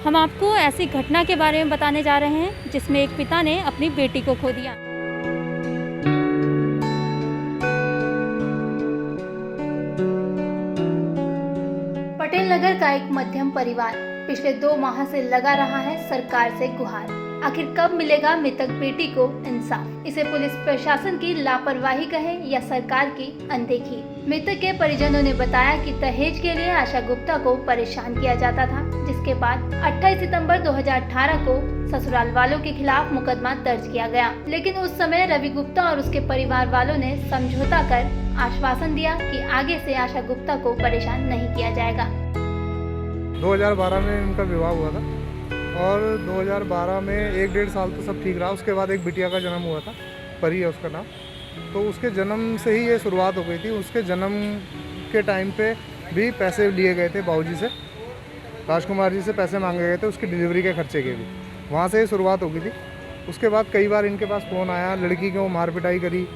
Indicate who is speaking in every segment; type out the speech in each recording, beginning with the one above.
Speaker 1: हम आपको ऐसी घटना के बारे में बताने जा रहे हैं जिसमें एक पिता ने अपनी बेटी को खो दिया। पटेल नगर का एक मध्यम परिवार पिछले 2 माह से लगा रहा है सरकार से गुहार। आखिर कब मिलेगा मृतक बेटी को इंसाफ? इसे पुलिस प्रशासन की लापरवाही कहे या सरकार की अनदेखी? मृतक के परिजनों ने बताया कि दहेज के लिए आशा गुप्ता को परेशान किया जाता था, जिसके बाद 28 सितंबर 2018 को ससुराल वालों के खिलाफ मुकदमा दर्ज किया गया। लेकिन उस समय रवि गुप्ता और उसके परिवार वालों ने समझौता कर आश्वासन दिया कि आगे से आशा गुप्ता को परेशान नहीं किया जाएगा।
Speaker 2: 2012 में इनका विवाह हुआ था और 2012 में 1-1.5 साल तो सब ठीक रहा। उसके बाद एक बिटिया का जन्म हुआ था, परी है उसका नाम। तो उसके जन्म से ही ये शुरुआत हो गई थी। उसके जन्म के टाइम पे भी पैसे लिए गए थे बाबूजी से, राजकुमार जी से पैसे मांगे गए थे उसकी डिलीवरी के खर्चे के भी। वहाँ से ही शुरुआत हो गई थी। उसके बाद कई बार इनके पास फ़ोन आया, लड़की को मार पिटाई करी।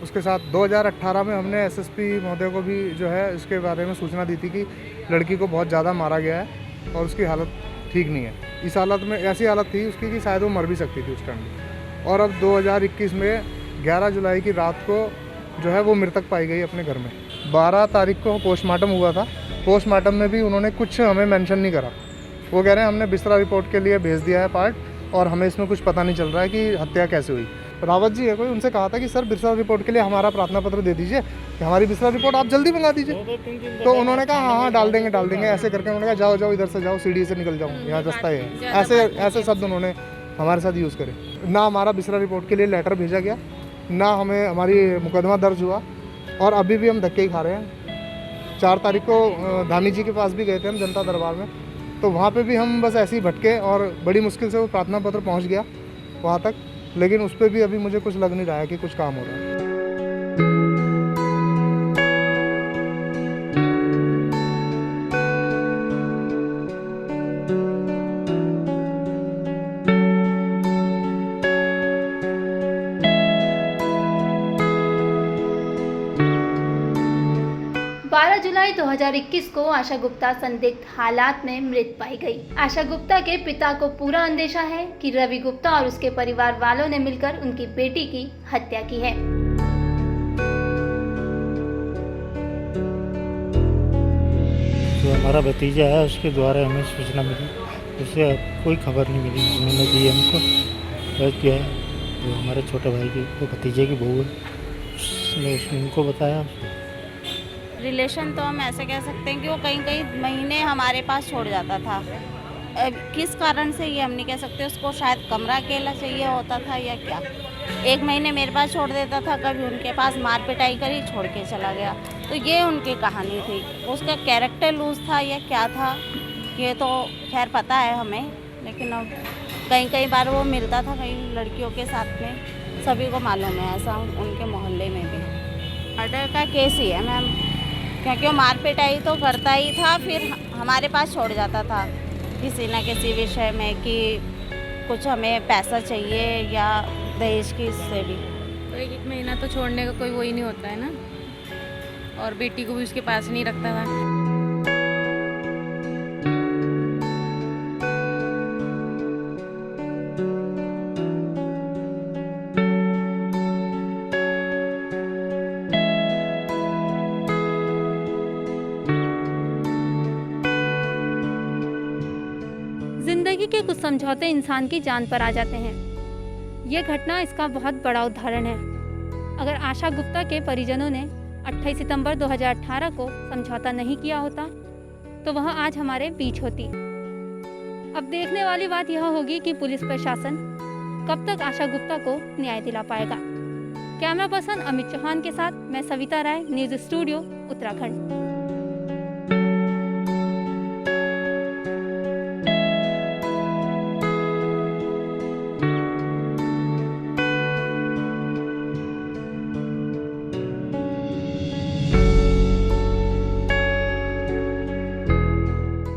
Speaker 2: उसके साथ 2018 में हमने एसएसपी महोदय को भी जो है इसके बारे में सूचना दी थी कि लड़की को बहुत ज़्यादा मारा गया है और उसकी हालत ठीक नहीं है। इस हालत में ऐसी हालत थी उसकी कि शायद वो मर भी सकती थी उस टाइम। और अब 2021 में 11 जुलाई की रात को जो है वो मृतक पाई गई अपने घर में। 12 तारीख को पोस्टमार्टम हुआ था। पोस्टमार्टम में भी उन्होंने कुछ हमें मेंशन नहीं करा। वो कह रहे हैं हमने बिस्तरा रिपोर्ट के लिए भेज दिया है पार्ट और हमें इसमें कुछ पता नहीं चल रहा है कि हत्या कैसे हुई। रावत जी है कोई, उनसे कहा था कि सर बिस्तरा रिपोर्ट के लिए हमारा प्रार्थना पत्र दे दीजिए कि हमारी बिस्तरा रिपोर्ट आप जल्दी मंगा दीजिए। तो उन्होंने कहा हाँ डाल देंगे ऐसे करके। उन्होंने कहा जाओ इधर से जाओ, सीढ़ी से निकल जाओ, यहाँ रास्ता है। ऐसे शब्द उन्होंने हमारे साथ यूज़ करे। ना हमारा बिस्तरा रिपोर्ट के लिए लेटर भेजा गया, ना हमें हमारी मुकदमा दर्ज हुआ और अभी भी हम धक्के ही खा रहे हैं। 4 तारीख को धामी जी के पास भी गए थे हम जनता दरबार में, तो वहाँ पे भी हम बस ऐसे ही भटके और बड़ी मुश्किल से वो प्रार्थना पत्र पहुँच गया वहाँ तक। लेकिन उस पर भी अभी मुझे कुछ लग नहीं रहा है कि कुछ काम हो रहा है।
Speaker 1: 12 जुलाई 2021 को आशा गुप्ता संदिग्ध हालात में मृत पाई गई। आशा गुप्ता के पिता को पूरा अंदेशा है कि रवि गुप्ता और उसके परिवार वालों ने मिलकर उनकी बेटी की हत्या की है।
Speaker 3: जो हमारा भतीजा है उसके द्वारा हमें सूचना मिली, उससे कोई खबर नहीं मिली। उन्होंने दी हमको बस क्या है जो हमारे छोटे भाई की वो भतीजे की बहू है, उसने उनको बताया।
Speaker 4: रिलेशन तो हम ऐसे कह सकते हैं कि वो कई महीने हमारे पास छोड़ जाता था। किस कारण से ये हम नहीं कह सकते। उसको शायद कमरा अकेला चाहिए होता था या क्या। 1 महीने मेरे पास छोड़ देता था, कभी उनके पास मार पिटाई करी, छोड़ के चला गया। तो ये उनकी कहानी थी। उसका कैरेक्टर लूज था या क्या था ये तो खैर पता है हमें, लेकिन अब कई बार वो मिलता था कई लड़कियों के साथ में, सभी को मालूम है ऐसा उनके मोहल्ले में भी। मर्डर का केस ही है मैम, क्योंकि वो मार पिटाई तो करता ही था, फिर हमारे पास छोड़ जाता था किसी न किसी विषय में कि कुछ हमें पैसा चाहिए या दहेज की, इससे भी।
Speaker 5: तो 1 महीना तो छोड़ने का कोई वो ही नहीं होता है ना, और बेटी को भी उसके पास नहीं रखता था।
Speaker 1: जिंदगी के कुछ समझौते इंसान की जान पर आ जाते हैं। ये घटना इसका बहुत बड़ा उदाहरण है। अगर आशा गुप्ता के परिजनों ने 28 सितंबर 2018 को समझौता नहीं किया होता तो वह आज हमारे बीच होती। अब देखने वाली बात यह होगी कि पुलिस प्रशासन कब तक आशा गुप्ता को न्याय दिला पाएगा। कैमरा पर्सन अमित चौहान के साथ मैं सविता राय, न्यूज़ स्टूडियो, उत्तराखंड।